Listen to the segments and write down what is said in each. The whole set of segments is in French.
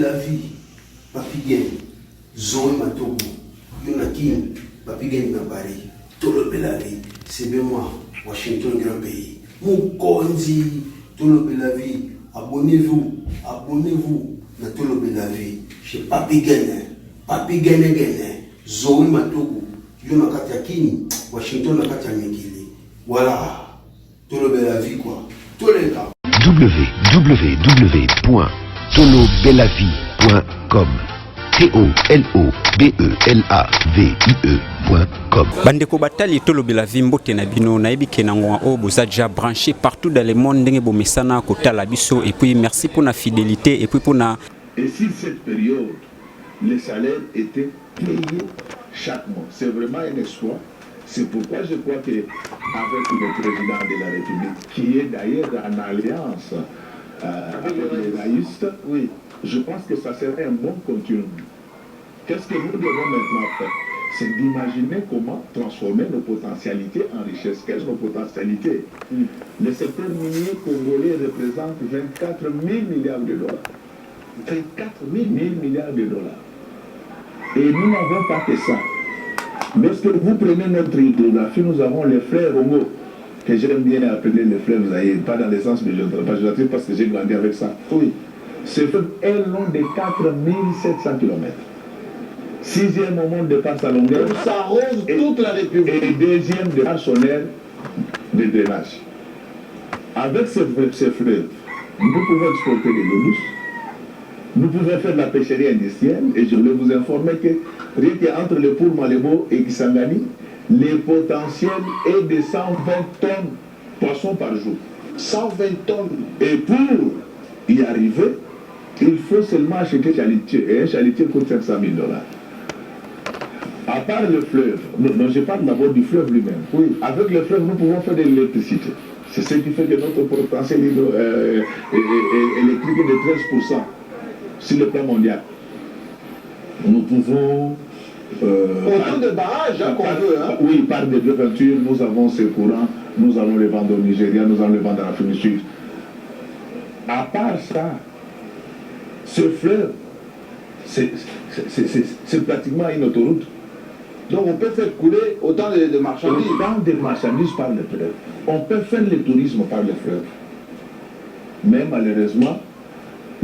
la vie, papi Zoé Matogo, Yonakin, papi Nabari, Tolo la vie, c'est bien moi, Washington grand pays. Moukonzi, Tolo la vie, abonnez-vous, na Tolo la vie, chez papi Gene, Zoé Matogo, Yonakatiakini, Washington Nakatiamikili. Voilà, Tolo la vie quoi, tous les cas. www.tolobelavie.com TOLOBELAVIE.com. Bandeko batali Tolobelavie mbote na bino na yebi kenangwa o bozaja branché partout dans le monde ndenge bomesana kotala biso et puis merci pour la fidélité et puis pour na. Et si cette période les salaires étaient payés chaque mois, c'est vraiment un exploit. C'est pourquoi je crois qu'avec le président de la République, qui est d'ailleurs en alliance avec les laïstes, oui, je pense que ça serait un bon continuum. Qu'est-ce que nous devons maintenant faire? C'est d'imaginer comment transformer nos potentialités en richesse. Quelles sont nos potentialités? Le secteur minier congolais représente 24 000 milliards de dollars. 24 000 milliards de dollars. Et nous n'avons pas que ça. Lorsque vous prenez notre hydrographie, nous avons les fleuves Homo, que j'aime bien appeler les fleuves Zaïre, pas dans le sens péjoratif parce que j'ai grandi avec ça. Oui. Ce fleuve est long de 4700 km. Sixième au monde de par sa longueur. Ça arrose toute la République. Et deuxième de par son aire de drainage. Avec ce fleuve, nous pouvons exporter de l'eau douce. Nous pouvons faire de la pêcherie industrielle et je voulais vous informer que rien qu'entre le Pour Malebo et Kisangani, le potentiel est de 120 tonnes de poissons par jour. 120 tonnes. Et pour y arriver, il faut seulement acheter un chalutier. Et un chalutier coûte 500 000 $. À part le fleuve, non, je parle d'abord du fleuve lui-même. Oui. Avec le fleuve, nous pouvons faire de l'électricité. C'est ce qui fait que notre potentiel électrique est de 13%. Sur le plan mondial, nous pouvons... autant de barrages qu'on veut. Hein. Oui, par des devantures, nous avons ce courant, nous allons les vendre au Nigeria, nous allons les vendre en Afrique du Sud. À part ça, ce fleuve, c'est pratiquement une autoroute. Donc on peut faire couler autant de marchandises. Autant de marchandises par le fleuve. On peut faire le tourisme par le fleuve. Mais malheureusement,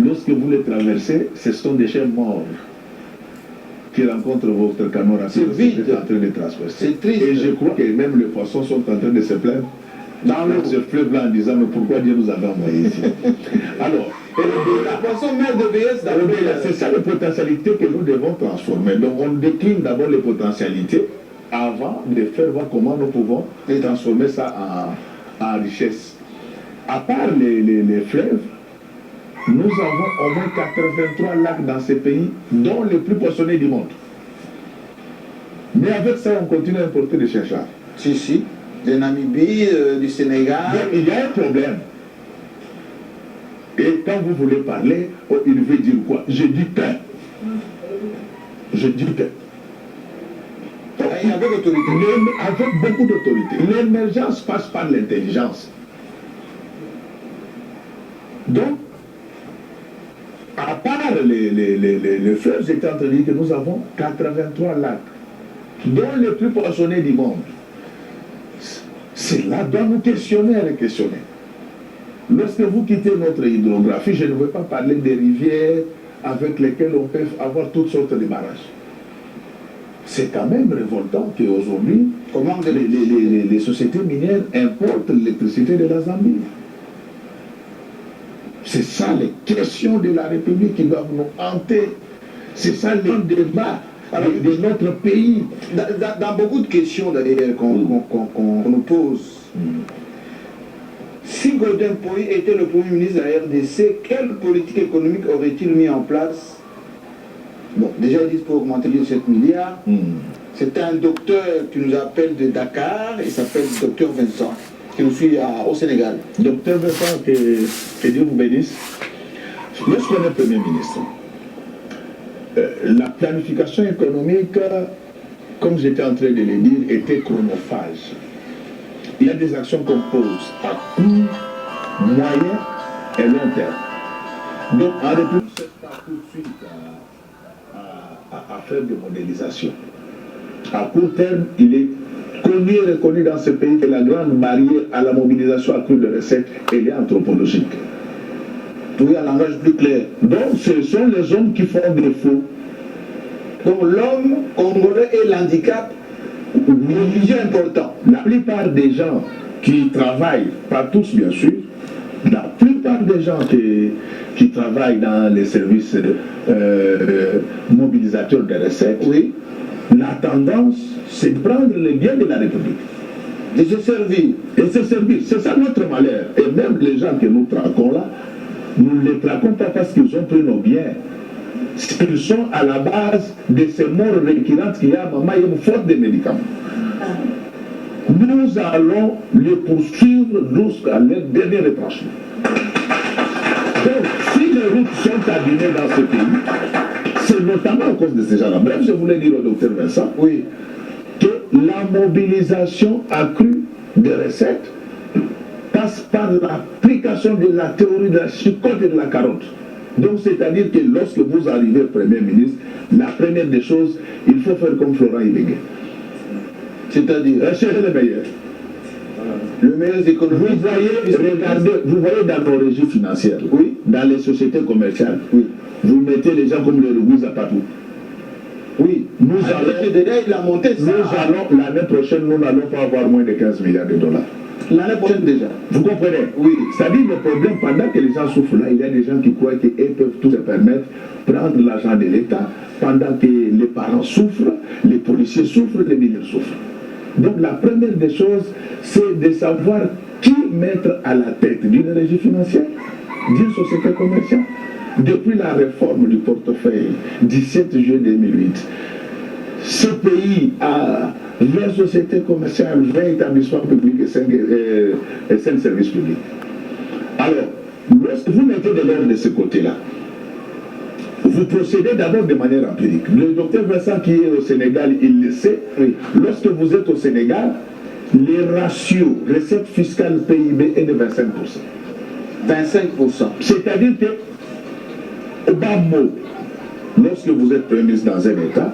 lorsque vous les traversez, ce sont des chiens morts qui rencontrent votre canot rapide. C'est vide. En train de traverser. C'est triste. Et je crois que même les poissons sont en train de se plaindre dans ce fleuve-là en disant mais pourquoi Dieu nous avait envoyés ici. Alors, la poisson mère de vieillesse d'après. C'est ça la potentialité que nous devons transformer. Donc on décline d'abord les potentialités avant de faire voir comment nous pouvons transformer ça en richesse. À part les fleuves, nous avons au moins 83 lacs dans ces pays, dont les plus poissonnés du monde. Mais avec ça, on continue à importer des chercheurs. Si. De Namibie, du Sénégal. Donc, il y a un problème. Et quand vous voulez parler, il veut dire quoi? Je dis pain. Je dis pain. Et avec autorité. Avec beaucoup d'autorité. L'émergence passe par l'intelligence. Donc, à part les fleuves, j'étais en train de dire que nous avons 83 lacs, dont les plus poissonnés du monde. Cela doit nous questionner et questionner. Lorsque vous quittez notre hydrographie, je ne veux pas parler des rivières avec lesquelles on peut avoir toutes sortes de barrages. C'est quand même révoltant qu'aujourd'hui, les sociétés minières importent l'électricité de la Zambie. C'est ça les questions de la République qui doivent nous hanter. C'est ça les débats de notre pays. Dans beaucoup de questions d'ailleurs qu'on nous pose, si Godin Poy était le Premier ministre de la RDC, quelle politique économique aurait-il mis en place? Bon, déjà ils disent pour augmenter les 7 milliards. C'est un docteur qui nous appelle de Dakar, il s'appelle docteur Vincent, qui nous suit au Sénégal. Docteur Vincent, que Dieu vous bénisse. Lorsqu'on est Premier ministre, la planification économique, comme j'étais en train de le dire, était chronophage. Il y a des actions qu'on pose à court, moyen et long terme. Donc, en réponse, pas tout de suite à faire des modélisations. À court terme, il est connu et reconnu dans ce pays que la grande barrière à la mobilisation accrue de recettes, elle est anthropologique. Oui, un langage plus clair. Donc, ce sont les hommes qui font défaut. Donc, l'homme congolais et l'handicap, une vision importante. La plupart des gens qui travaillent, pas tous bien sûr, la plupart des gens qui travaillent dans les services mobilisateurs de recettes, Oui, la tendance, c'est de prendre les biens de la République. de se servir. Et se servir, c'est ça notre malheur. Et même les gens que nous traquons là, nous ne les traquons pas parce qu'ils ont pris nos biens. Ils sont à la base de ces morts récurrentes qu'il y a à Mamayem, faute de médicaments. Nous allons les poursuivre jusqu'à leur dernier retranchement. Donc, si les routes sont abîmées dans ce pays, c'est notamment à cause de ces gens-là. Bref, je voulais dire au docteur Vincent, Oui, que la mobilisation accrue des recettes passe par l'application de la théorie de la chicotte et de la carotte. Donc, c'est-à-dire que lorsque vous arrivez Premier ministre, la première des choses, il faut faire comme Florent Ibégué. c'est-à-dire Cherchez le meilleur. le meilleur économiste. Vous voyez dans nos régies financières, Oui. dans les sociétés commerciales, Oui. vous mettez les gens comme les Rougus à partout. Oui, Nous avec le délai, il a monté ça. l'année prochaine, nous n'allons pas avoir moins de 15 milliards de dollars. L'année prochaine déjà. Vous comprenez? Oui. C'est-à-dire le problème, pendant que les gens souffrent là, il y a des gens qui croient qu'ils peuvent tout se permettre, prendre l'argent de l'État, pendant que les parents souffrent, les policiers souffrent, les militaires souffrent. Donc la première des choses, c'est de savoir qui mettre à la tête d'une régie financière, d'une société commerciale. Depuis la réforme du portefeuille 17 juillet 2008, ce pays a 20 sociétés commerciales, 20 établissements publics et 5 services publics. Alors, lorsque vous mettez de l'ordre de ce côté-là, vous procédez d'abord de manière empirique. Le docteur Vincent qui est au Sénégal, il le sait. Oui. Lorsque vous êtes au Sénégal, les ratios recettes fiscales PIB est de 25%. 25%. C'est-à-dire que, au bas mot, lorsque vous êtes Premier ministre dans un État,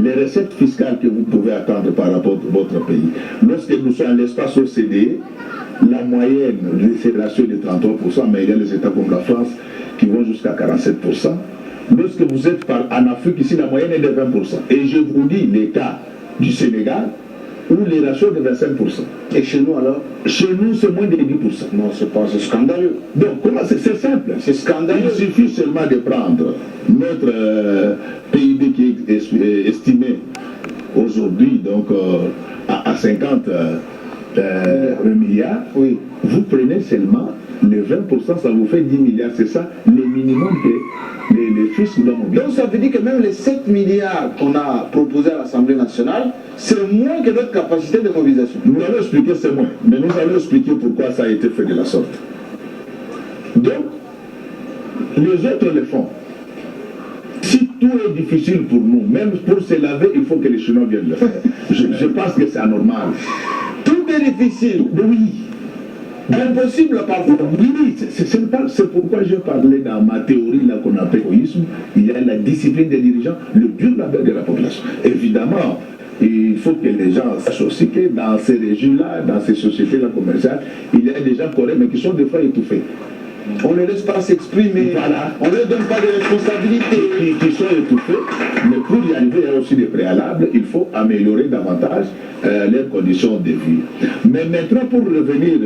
les recettes fiscales que vous pouvez attendre par rapport à votre pays, lorsque nous sommes à l'espace OCDE, la moyenne de ces ratios est de 33%, mais il y a les États comme la France qui vont jusqu'à 47%. Lorsque vous êtes en Afrique, ici, la moyenne est de 20%. Et je vous dis les cas du Sénégal, où les ratios de 25%. Et chez nous alors? Chez nous, c'est moins de 10%. Non, c'est scandaleux. Donc, comment c'est simple. C'est scandaleux. Il suffit seulement de prendre notre PIB qui est estimé aujourd'hui donc à 50 milliards. Oui. Vous prenez seulement les 20%, ça vous fait 10 milliards. C'est ça le minimum que les fiscs doivent mobiliser. Donc ça veut dire que même les 7 milliards qu'on a proposés à l'Assemblée nationale, c'est moins que notre capacité de mobilisation. Nous allons expliquer c'est moins, mais nous allons expliquer pourquoi ça a été fait de la sorte. Donc, les autres le font. Si tout est difficile pour nous, même pour se laver, il faut que les Chinois viennent le faire. Je pense que c'est anormal. Tout est difficile. Oui. Impossible parfois. Oui, c'est pourquoi je parlais dans ma théorie là qu'on appelle l'égoïsme. Il y a la discipline des dirigeants, le dur labeur de la population. Évidemment, il faut que les gens sachent aussi que dans ces régions-là, dans ces sociétés-là commerciales, il y a des gens corrects mais qui sont des fois étouffés. On ne les laisse pas s'exprimer. Voilà. On ne leur donne pas de responsabilités. Qui sont étouffés, mais pour y arriver, il y a aussi des préalables. Il faut améliorer davantage leurs conditions de vie. Mais maintenant, pour revenir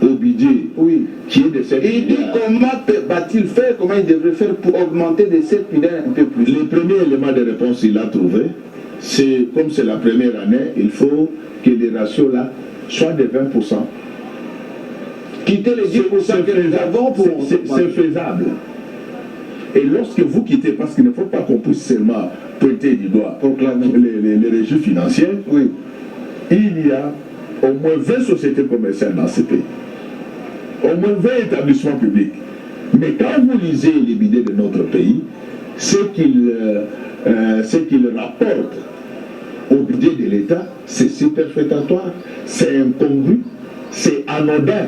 au budget Oui. qui est de 7 Et il dit milliards. comment va-t-il faire, comment il devrait faire pour augmenter de 7 milliards un peu plus. Le premier élément de réponse, il a trouvé, c'est comme c'est la première année, il faut que les ratios là soient de 20%. Quitter les 10% que nous avons pour... C'est faisable. Et lorsque vous quittez, parce qu'il ne faut pas qu'on puisse seulement pointer du doigt les régies financières, Oui. il y a au moins 20 sociétés commerciales dans ce pays, au moins 20 établissements publics. Mais quand vous lisez les budgets de notre pays, ce qu'il rapporte au budget de l'État, c'est superfétatoire, c'est incongru, c'est anodin.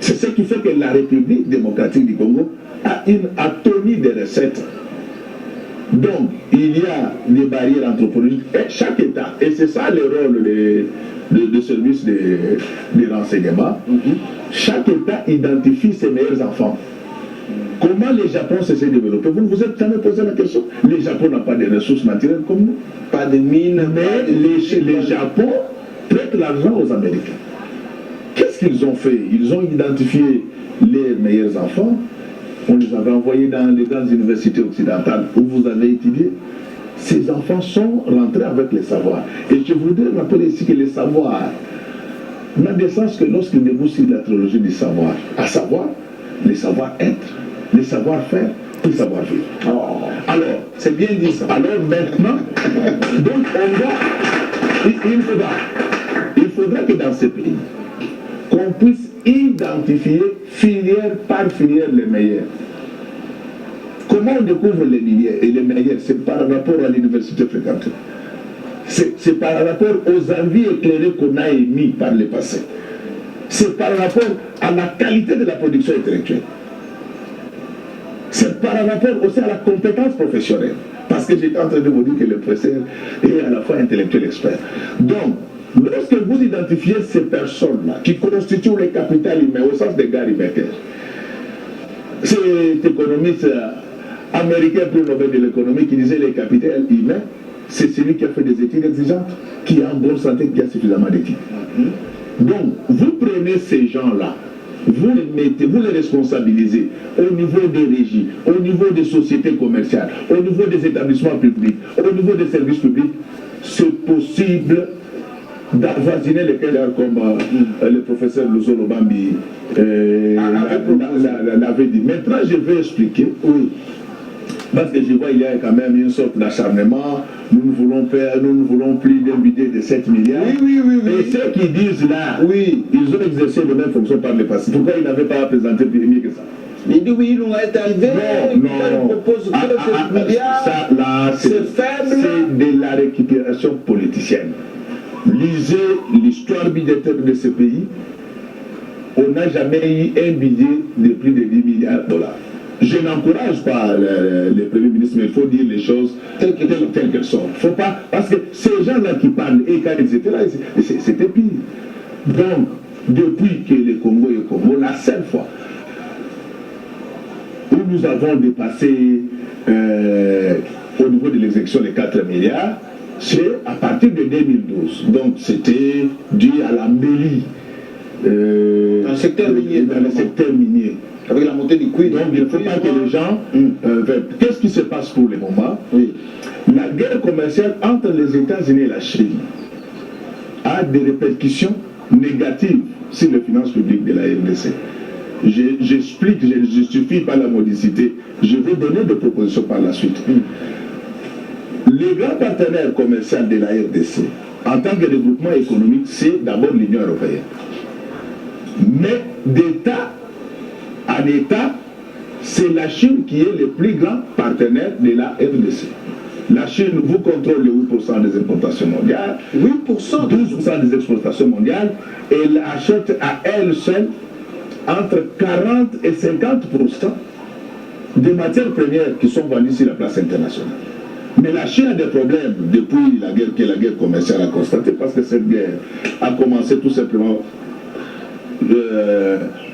C'est ce qui fait que la République démocratique du Congo a une atonie des recettes. Donc, il y a des barrières anthropologiques et chaque État, et c'est ça le rôle de service des renseignements, chaque État identifie ses meilleurs enfants. Comment les Japon se sont développés? Vous ne vous êtes jamais posé la question? Les Japon n'ont pas de ressources naturelles comme nous, pas de mines, mais les Japon prêtent l'argent aux Américains. Qu'est-ce qu'ils ont fait? Ils ont identifié les meilleurs enfants. On les avait envoyés dans les grandes universités occidentales où vous avez étudié. Ces enfants sont rentrés avec les savoirs. Et je voudrais rappeler ici que les savoirs n'a de sens que lorsqu'ils débouchent sur la théologie du savoir, à savoir les savoir-être, les savoir-faire et les savoir-vivre. Oh. Alors, c'est bien dit ça. Alors maintenant, donc il faudra que dans ces pays, qu'on puisse identifier filière par filière les meilleurs. Comment on découvre les meilleurs? C'est par rapport à l'université fréquentée. C'est par rapport aux envies éclairées qu'on a émises par le passé. C'est par rapport à la qualité de la production intellectuelle. C'est par rapport aussi à la compétence professionnelle. Parce que j'étais en train de vous dire que le professeur est à la fois intellectuel expert. Donc, lorsque vous identifiez ces personnes-là qui constituent le capital humain au sens de Gary Becker, cet économiste américain prix Nobel de l'économie qui disait le capital humain, c'est celui qui a fait des études exigeantes, qui est en bonne santé, qui a suffisamment d'études. Donc, vous prenez ces gens-là, vous les mettez, vous les responsabilisez au niveau des régies, au niveau des sociétés commerciales, au niveau des établissements publics, au niveau des services publics, c'est possible d'avoisiner les cas comme le professeur Luzolo Bambi l'avait dit. Maintenant, je vais expliquer. Oui. Parce que je vois il y a quand même une sorte d'acharnement. Nous ne voulons plus d'un budget de 7 milliards. Oui. Et ceux qui disent là, oui, ils ont exercé les mêmes fonctions par le passé. Pourquoi ils n'avaient pas présenté plus mieux que ça? Mais oui, ils ont été arrivés, ils proposent 7 milliards. Ça, là, c'est faible. C'est de la récupération politicienne. Lisez l'histoire budgétaire de ce pays. On n'a jamais eu un budget de plus de 10 milliards de dollars. Je n'encourage pas le Premier ministre, mais il faut dire les choses telles qu'elles sont. Faut pas, parce que ces gens-là qui parlent, et quand ils étaient là, c'était pire. Donc, depuis que le Congo est Congo, la seule fois où nous avons dépassé au niveau de l'exécution les 4 milliards, c'est à partir de 2012. Donc, c'était dû à l'embellie dans le secteur minier. Avec la montée du cuivre. Donc il ne faut pas que les gens... Qu'est-ce qui se passe pour le moment? Oui. La guerre commerciale entre les États-Unis et la Chine a des répercussions négatives sur les finances publiques de la RDC. J'explique, je ne justifie pas la modicité. Je vais donner des propositions par la suite. Les grands partenaires commerciaux de la RDC, en tant que regroupement économique, c'est d'abord l'Union européenne. Mais d'État en État, c'est la Chine qui est le plus grand partenaire de la RDC. La Chine vous contrôle les 8% des importations mondiales, 12% des exportations mondiales, et elle achète à elle seule entre 40 et 50% des matières premières qui sont vendues sur la place internationale. Mais la Chine a des problèmes depuis la guerre commerciale a constaté, parce que cette guerre a commencé tout simplement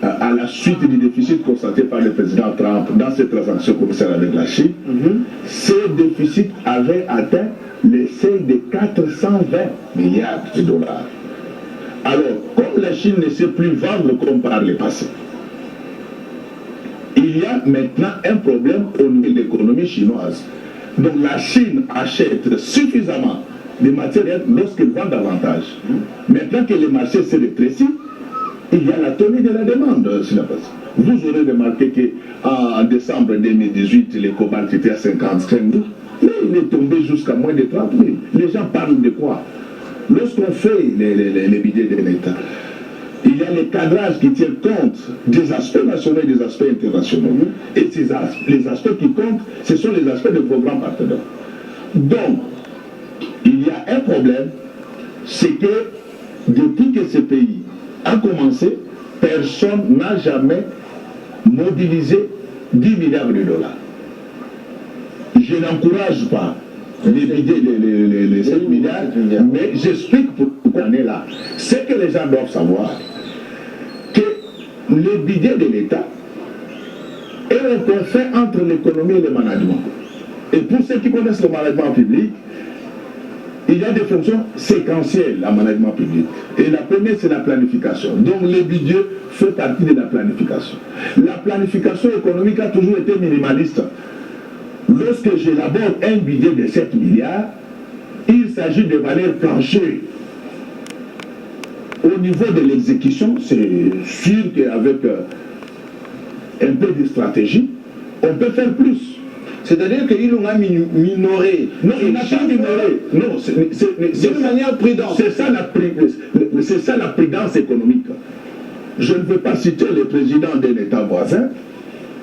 à la suite du déficit constaté par le président Trump dans ses transactions commerciales avec la Chine. Ce déficit avait atteint le seuil de 420 milliards de dollars. Alors, comme la Chine ne sait plus vendre comme par le passé, il y a maintenant un problème au niveau de l'économie chinoise. Donc la Chine achète suffisamment de matériel lorsqu'elle vend davantage. Maintenant que le marché s'est rétréci, il y a la tonne de la demande sur la place. Vous aurez remarqué qu'en décembre 2018, le cobalt était à 55 000, mais il est tombé jusqu'à moins de 30 000. Les gens parlent de quoi? Lorsqu'on fait les budgets de l'État, il y a les cadrages qui tiennent compte des aspects nationaux et des aspects internationaux. Et les aspects qui comptent, ce sont les aspects de vos grands partenaires. Donc, il y a un problème, c'est que depuis que ce pays a commencé, personne n'a jamais mobilisé 10 milliards de dollars. Je n'encourage pas les budgets, les 7 milliards, mais j'explique pourquoi on est là. C'est que les gens doivent savoir que le budget de l'État est un conflit entre l'économie et le management. Et pour ceux qui connaissent le management public, il y a des fonctions séquentielles en management public. Et la première, c'est la planification. Donc le budget fait partie de la planification. La planification économique a toujours été minimaliste. Lorsque j'élabore un budget de 7 milliards, il s'agit de valeurs planchées. Au niveau de l'exécution, c'est sûr qu'avec un peu de stratégie, on peut faire plus. C'est-à-dire qu'ils l'ont minoré. Non, il n'a pas minoré. Non, c'est une manière prudente. C'est ça la prudence économique. Je ne veux pas citer le président d'un État voisin,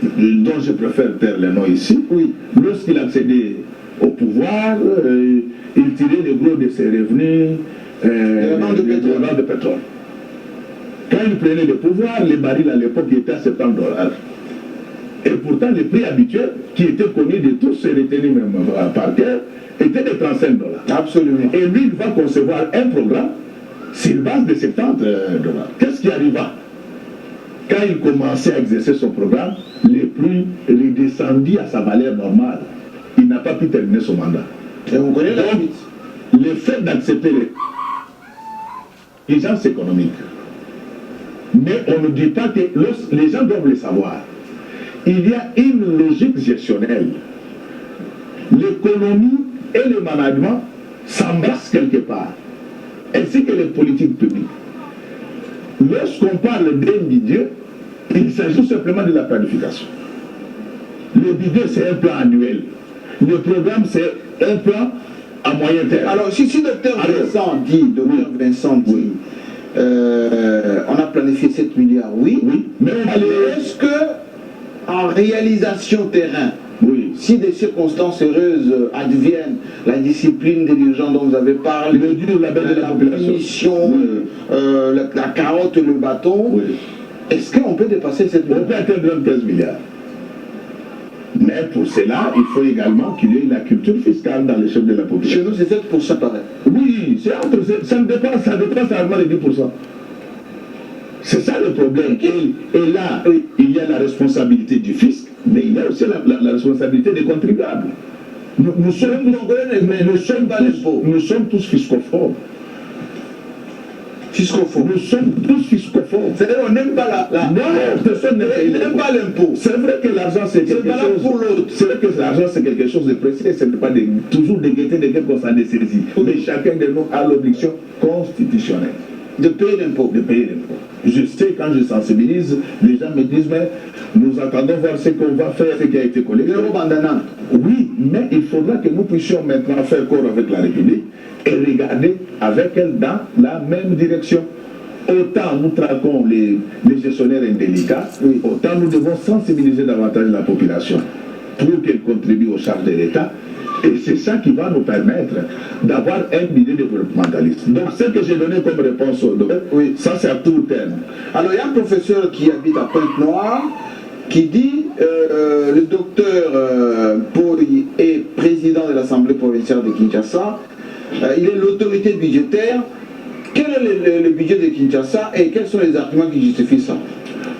dont je préfère taire le nom ici. Oui. Lorsqu'il accédait au pouvoir, il tirait le gros de ses revenus de pétrole. Quand il prenait le pouvoir, les barils à l'époque étaient à $70. Et pourtant, le prix habituel, qui était connu de tous, et retenu même par cœur, était de $35. Absolument. Et lui, il va concevoir un programme sur base de $70. Qu'est-ce qui arriva? Quand il commençait à exercer son programme, le prix redescendit à sa valeur normale. Il n'a pas pu terminer son mandat. Et on connaît la suite. Le fait d'accepter les gens économiques, mais on ne dit pas que les gens doivent le savoir. Il y a une logique gestionnelle. L'économie et le management s'embrassent quelque part, ainsi que les politiques publiques. Lorsqu'on parle d'un budget, il s'agit simplement de la planification. Le budget, c'est un plan annuel. Le programme, c'est un plan à moyen terme. Alors, si docteur Vincent dit, on a planifié 7 milliards, oui, mais est-ce que en réalisation terrain, si des circonstances heureuses adviennent, la discipline des dirigeants dont vous avez parlé, la punition, la carotte, le bâton, est-ce qu'on peut dépasser cette milliards? On peut atteindre 15 milliards. Mais pour cela, il faut également qu'il y ait la culture fiscale dans les chefs de la population. Chez nous, c'est 7% pareil. Oui, ça dépasse seulement les 10%. C'est ça le problème. Et là, il y a la responsabilité du fisc, mais il y a aussi la responsabilité des contribuables. Nous sommes tous fiscophobes. Nous sommes tous fiscophobes. C'est-à-dire qu'on n'aime pas Non, personne n'aime pas l'impôt. C'est vrai que l'argent c'est quelque chose. Pour l'autre. C'est vrai que l'argent c'est quelque chose de précieux. Ce n'est pas toujours de gaieté de qu'on s'en dessaisit. Mais chacun de nous a l'obligation constitutionnelle de payer l'impôt. Je sais, quand je sensibilise, les gens me disent, mais nous attendons voir ce qu'on va faire, ce qui a été collecté. Oui, mais il faudra que nous puissions maintenant faire corps avec la République et regarder avec elle dans la même direction. Autant nous traquons les gestionnaires indélicats, autant nous devons sensibiliser davantage la population pour qu'elle contribue aux charges de l'État. Et c'est ça qui va nous permettre d'avoir un budget développementaliste. Donc ce que j'ai donné comme réponse au domaine, ça c'est à tout terme. Alors il y a un professeur qui habite à Pointe-Noire qui dit le docteur Boy est président de l'Assemblée provinciale de Kinshasa, il est l'autorité budgétaire. Quel est le budget de Kinshasa et quels sont les arguments qui justifient ça?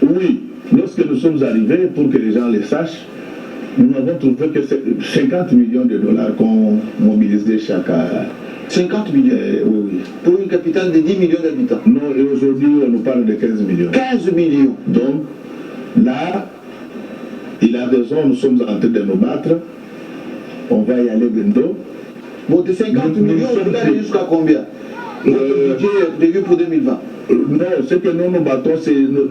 Oui, lorsque nous sommes arrivés, pour que les gens le sachent, nous avons trouvé que c'est 50 millions de dollars qu'on mobilisait chaque année. 50 millions Oui. Pour une capitale de 10 millions d'habitants. Non, et aujourd'hui, on nous parle de 15 millions. 15 millions. Donc, là, il a raison, nous sommes en train de nous battre. On va y aller bientôt. Bon, de 50 millions, vous allez jusqu'à combien? Notre budget prévu pour 2020. Non, ce que nous nous battons, c'est nous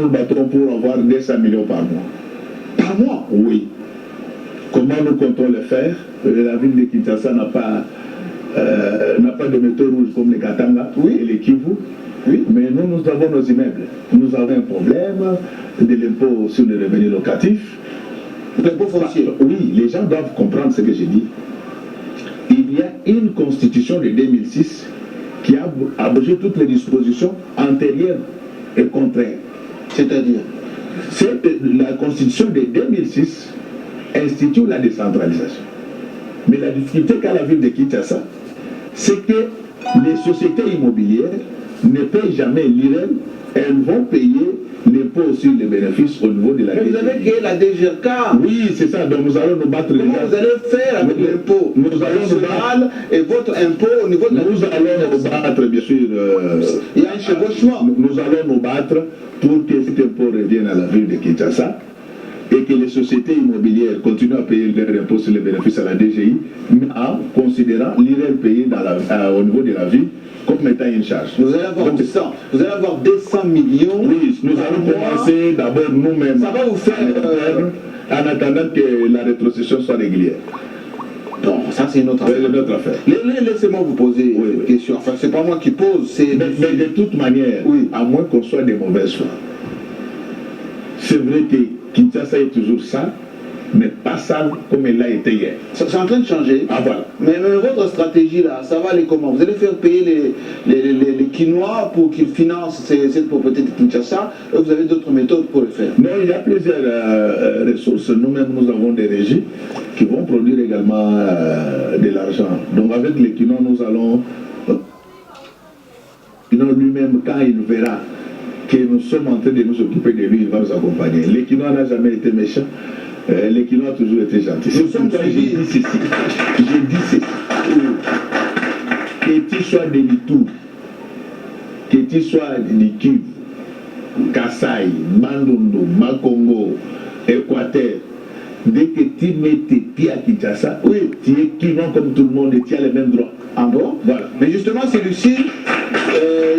nous battons pour avoir 200 millions par mois. Par mois? Oui. Comment nous comptons le faire? La ville de Kinshasa n'a pas de métaux rouges comme les Katanga et les Kivu. Oui. Mais nous avons nos immeubles. Nous avons un problème de l'impôt sur les revenus locatifs. L'impôt foncier? Oui, les gens doivent comprendre ce que j'ai dit. Il y a une constitution de 2006 qui a abrogé toutes les dispositions antérieures et contraires. C'est-à-dire? La constitution de 2006 institue la décentralisation. Mais la difficulté qu'a la ville de Kinshasa, c'est que les sociétés immobilières ne payent jamais l'IREM, elles vont payer l'impôt sur les bénéfices au niveau de la DGK. Vous avez créé la DGK. Oui, c'est ça, donc nous allons nous battre. Comment vous allez faire avec l'impôt national et votre impôt au niveau de la Nous allons nous battre, bien sûr. Il y a un chevauchement. Nous allons nous battre pour que cet impôt revienne à la ville de Kinshasa et que les sociétés immobilières continuent à payer leur impôt sur les bénéfices à la DGI, mais en considérant l'IREL payé au niveau de la ville comme étant une charge. Vous allez avoir 200 millions. Oui, nous allons commencer d'abord nous-mêmes. Ça va vous faire en attendant que la rétrocession soit régulière. Non, ça c'est une autre affaire. Laissez-moi vous poser une question. Enfin, c'est pas moi qui pose, c'est... Mais de toute manière, à moins qu'on soit des mauvaises foi, c'est vrai que Kinshasa est toujours sale, mais pas sale comme elle l'a été hier. C'est en train de changer. Ah voilà. Mais votre stratégie là, ça va aller comment? Vous allez faire payer les Quinois pour qu'ils financent cette propriété de Kinshasa, et vous avez d'autres méthodes pour le faire? Non, il y a plusieurs ressources. Nous-mêmes, nous avons des régies qui vont produire également de l'argent. Donc avec les Quinois, nous allons... lui-même, quand il verra que nous sommes en train de nous occuper de lui, il va nous accompagner. Les Quinois n'a jamais été méchant. Les Quinois ont toujours été gentils. Nous sommes suivis. J'ai dit ceci. Que tu sois de Litou, que tu sois de Kivu, Kassai, Bandundu, Makongo, Équateur, dès que tu mets tes pieds à Kinshasa, oui, tu es Quinois comme tout le monde et tu as les mêmes droits. Ah bon? Voilà. Mais justement, c'est Lucie,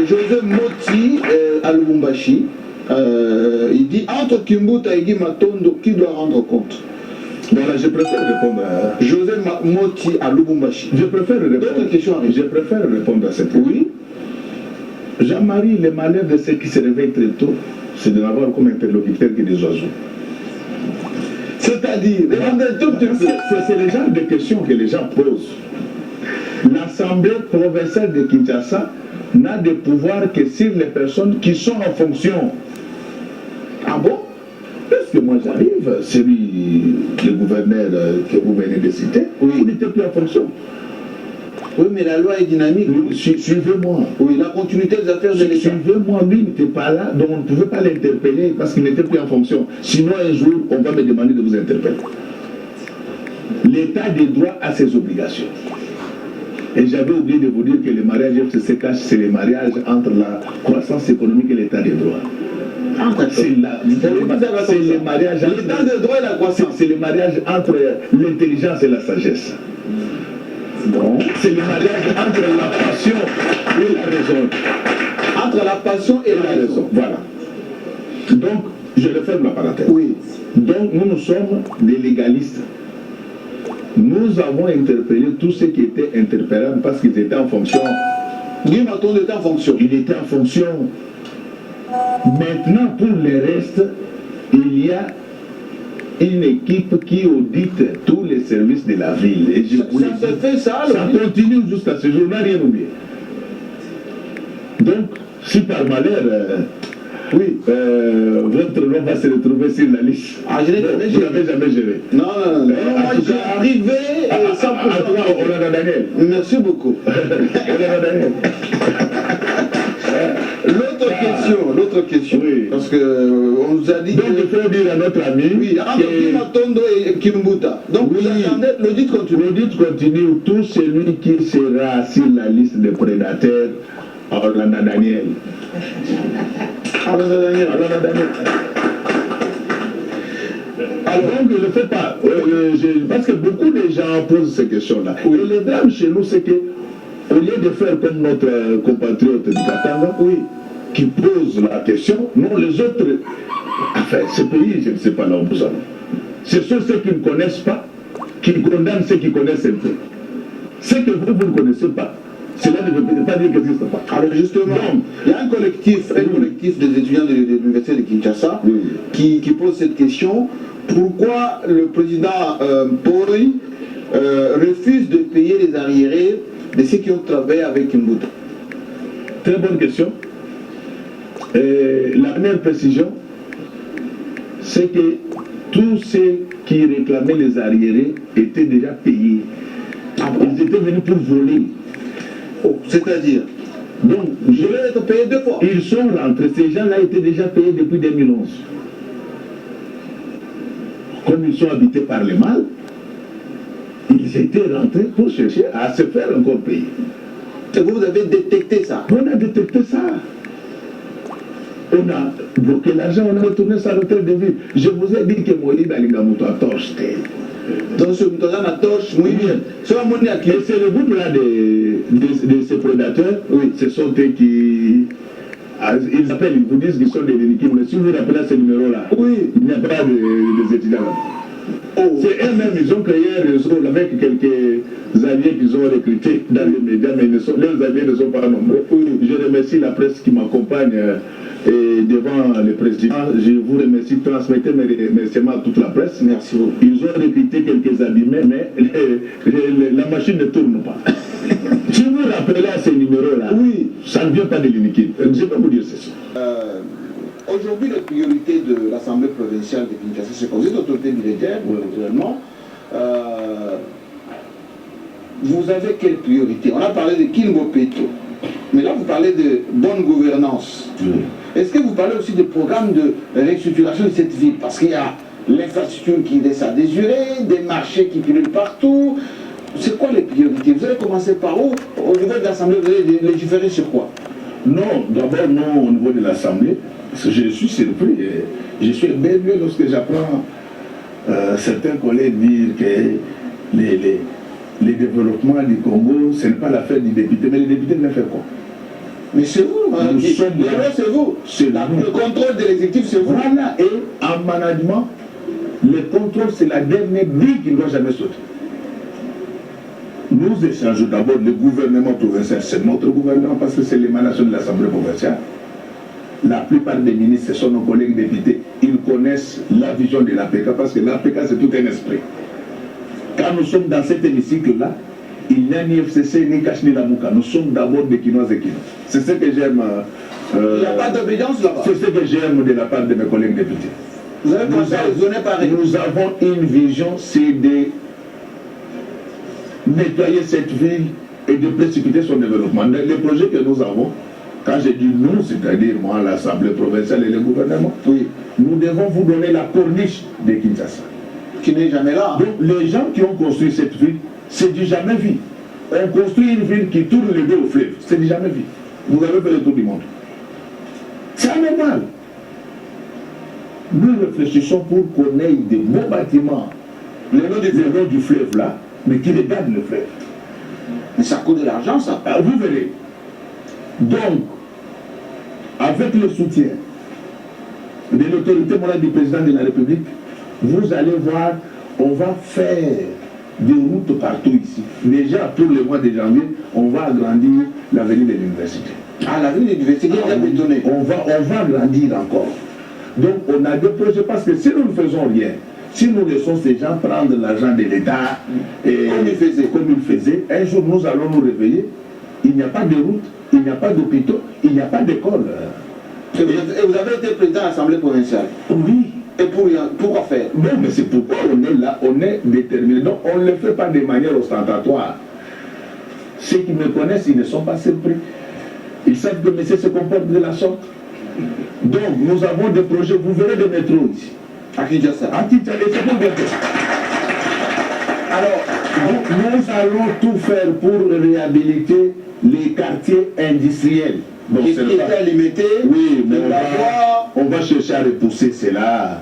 Joseph Moti à Lubumbashi. Il dit entre Kimbuta et Guy Matondo, qui doit rendre compte? Voilà, je préfère répondre à... Joseph Moti à Lubumbashi. Je préfère répondre... D'autres questions arrivent. Je préfère répondre à cette question. Oui. Jean-Marie, le malheur de ceux qui se réveillent très tôt, c'est de n'avoir comme interlocuteur que des oiseaux. C'est-à-dire, c'est le genre de questions que les gens posent. L'Assemblée provinciale de Kinshasa n'a de pouvoir que sur les personnes qui sont en fonction. Ah bon? Parce que moi j'arrive, le gouverneur que vous venez de citer, il n'était plus en fonction. Oui, mais la loi est dynamique. Suivez-moi. Oui, la continuité des affaires de l'État. Suivez-moi, lui n'était pas là, donc on ne pouvait pas l'interpeller parce qu'il n'était plus en fonction. Sinon un jour, on va me demander de vous interpeller. L'État des droits a ses obligations. Et j'avais oublié de vous dire que le mariage FCCH, c'est le mariage entre la croissance économique et l'état des droits. C'est le mariage entre l'état des droits et la croissance. C'est le mariage entre l'intelligence et la sagesse. Bon. C'est le mariage entre la passion et la raison. Entre la passion et la raison. Voilà. Donc, je referme la parenthèse. Oui. Donc, nous sommes des légalistes. Nous avons interpellé tous ceux qui étaient interpellables parce qu'ils étaient en fonction. Guy Matondo était en fonction. Il était en fonction. Maintenant, pour le reste, il y a une équipe qui audite tous les services de la ville. Et ça se fait ça, ça continue jusqu'à ce jour, on n'a rien oublié. Donc, si par malheur, votre nom va se retrouver sur la liste. Ah, je l'ai jamais géré. Vous l'avez jamais géré. Non. Moi, je suis arrivé sans on a Daniel. Merci beaucoup. On a Daniel. L'autre question, oui. Parce qu'on nous a dit... Donc il faut dire à notre ami... Oui, entre Guy Matondo et Kimbuta. Donc vous attendez, l'audit continue. L'audit continue, tout celui qui sera sur la liste des prédateurs, Orlando Daniel. Orlando Daniel. Alors donc je ne le fais pas, parce que beaucoup de gens posent ces questions-là. Oui. Et le drame chez nous, c'est que au lieu de faire comme notre compatriote du Katanga, qui pose la question, non, les autres, enfin, ce pays, je ne sais pas là où nous allons. Ce sont ceux qui ne connaissent pas, qui condamnent ceux qui connaissent un peu. Ce que vous ne connaissez pas, cela ne veut pas dire que ça n'existe pas. Alors justement, il y a un collectif des étudiants de l'université de Kinshasa qui pose cette question. Pourquoi le président Poi refuse de payer les arriérés de ceux qui ont travaillé avec Kimbuta? Très bonne question. La première précision, c'est que tous ceux qui réclamaient les arriérés étaient déjà payés. Ils étaient venus pour voler. Oh, c'est-à-dire, Donc, je vais être payé 2 fois. ils sont rentrés. Ces gens-là étaient déjà payés depuis 2011. Comme ils sont habités par le mal, ils étaient rentrés pour chercher à se faire encore payer. Et vous avez détecté ça. On a détecté ça. On a bloqué l'argent, on a retourné sa retraite de vie. Je vous ai dit que Moïse Alingamuto a torché. Donc, ce Moutoza ma torche, oui, bien. Ce va monter à qui? Et c'est le groupe là de ces prédateurs, oui, ce sont eux qui. Ils appellent, ils vous disent qu'ils sont des délinquants, mais si vous rappelez ce numéro-là, Oui. il n'y a pas de étudiants là. Oh. C'est eux-mêmes, ils ont créé un réseau avec quelques alliés qu'ils ont recrutés dans les médias, mais leurs alliés ne sont pas nombreux. Je remercie la presse qui m'accompagne devant le président. Je vous remercie, transmettez mes remerciements à toute la presse. Merci beaucoup. Ils ont recruté quelques abîmés, mais la machine ne tourne pas. Si vous rappelez à ces numéros-là, Oui. ça ne vient pas de l'uniquité. Je peux vous dire ceci. Aujourd'hui, les priorités de l'Assemblée provinciale de Kinshasa, c'est que vous êtes autorité militaire, naturellement. Vous avez quelle priorité? On a parlé de Kingo Peto, mais là vous parlez de bonne gouvernance. Est-ce que vous parlez aussi de programmes de restructuration de cette ville? Parce qu'il y a l'infrastructure qui laisse à désirer, des marchés qui pullulent partout. C'est quoi les priorités? Vous allez commencer par où? Au niveau de l'Assemblée, vous allez légiférer sur quoi? Non, d'abord non au niveau de l'Assemblée, parce que je suis surpris, je suis émerveillé lorsque j'apprends certains collègues dire que les développements du Congo, ce n'est pas l'affaire du député, mais le député vient faire quoi? Mais c'est vous, hein, c'est vous. C'est Le contrôle de l'exécutif, c'est vous. Voilà, et en management, le contrôle, c'est la dernière brique qui ne doit jamais sauter. Nous échangeons d'abord le gouvernement provincial, c'est notre gouvernement parce que c'est l'émanation de l'Assemblée provinciale. La plupart des ministres, ce sont nos collègues députés, ils connaissent la vision de l'APK parce que l'APK c'est tout un esprit. Quand nous sommes dans cet hémicycle-là, il n'y a ni FCC, ni Cache, ni Lamouka. Nous sommes d'abord des Quinois et Quinois. C'est ce que j'aime. Il n'y a pas d'obédience là-bas. C'est ce que j'aime de la part de mes collègues députés. Vous avez pensé à zoner pareil. Nous avons une vision, c'est de nettoyer cette ville et de précipiter son développement. Les projets que nous avons, quand je dis nous, c'est-à-dire moi, l'Assemblée provinciale et le gouvernement, Oui. nous devons vous donner la corniche de Kinshasa. Qui n'est jamais là. Donc les gens qui ont construit cette ville, c'est du jamais vu. On construit une ville qui tourne le dos au fleuve, c'est du jamais vu. Vous avez fait le tour du monde. C'est anormal. Nous réfléchissons pour qu'on ait des beaux bâtiments le long du fleuve là, mais qui regardent le fleuve. Mais ça coûte de l'argent, ça. Ah, vous verrez. Donc, avec le soutien de l'autorité morale du président de la République, vous allez voir, on va faire des routes partout ici. Déjà, pour le mois de janvier, on va agrandir l'avenue de l'université. Ah, l'avenue de l'université, il est bétonné. On va agrandir encore. Donc, on a des projets parce que si nous ne faisons rien, si nous laissons ces gens prendre l'argent de l'État, comme ils faisaient, un jour nous allons nous réveiller, il n'y a pas de route, il n'y a pas d'hôpitaux, il n'y a pas d'école. Et vous avez été président de l'Assemblée provinciale. Oui. Et pourquoi faire? Non, mais c'est pourquoi on est là, on est déterminé. Donc on ne le fait pas de manière ostentatoire. Ceux qui me connaissent, ils ne sont pas surpris. Ils savent que monsieur se comporte de la sorte. Donc nous avons des projets, vous verrez des métros ici. À Kinshasa. À Kinshasa, c'est pour bientôt. Alors, nous allons tout faire pour réhabiliter les quartiers industriels. Donc, Qui étaient limités, oui, mais on on va chercher à repousser cela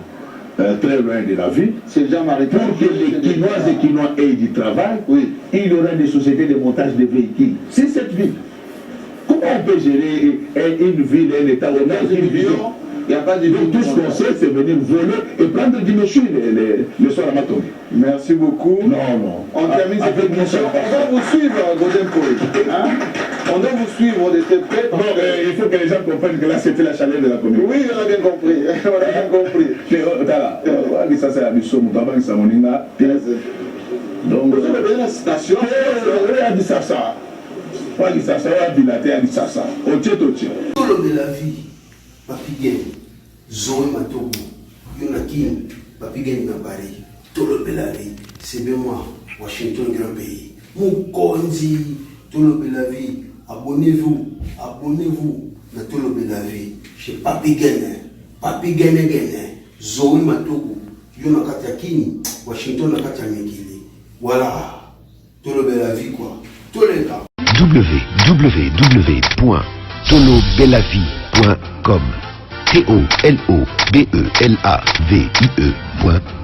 très loin de la ville. C'est déjà maritime. Pour que les Quinoises et Quinois aient du travail, Oui. il y aura des sociétés de montage de véhicules. C'est cette ville. Comment on peut gérer une ville, un État, on a une vision? Il n'y a pas de Donc tout ce qu'on sait, c'est venir voler et prendre du monsieur le soir à Matomi. Merci beaucoup. Non, non. On termine cette émission. On va vous suivre, Godin Poé. Hein? On doit vous suivre de très près. Bon, il faut que les gens comprennent que là, c'était la chaleur de la commune. Oui, on a bien compris. On a bien compris. Ça, c'est la mission. Donc, Vous avez besoin de la station. Sasa. Tolo de la vie, papi gen, zoé matobo, Yonakini, Papigani na Paris, Tolo Belavi, c'est bien moi, Washington, grand pays. Moukonzi, Tolo Belavi, abonnez-vous, na Tolo Belavi, chez Papigani, Zoé Matogo, Yonakatakini, Washington, Nakatamikili. Voilà, Tolo Belavi quoi, tous les gars. www.tolobelavie.com TOLOBELAVIE.com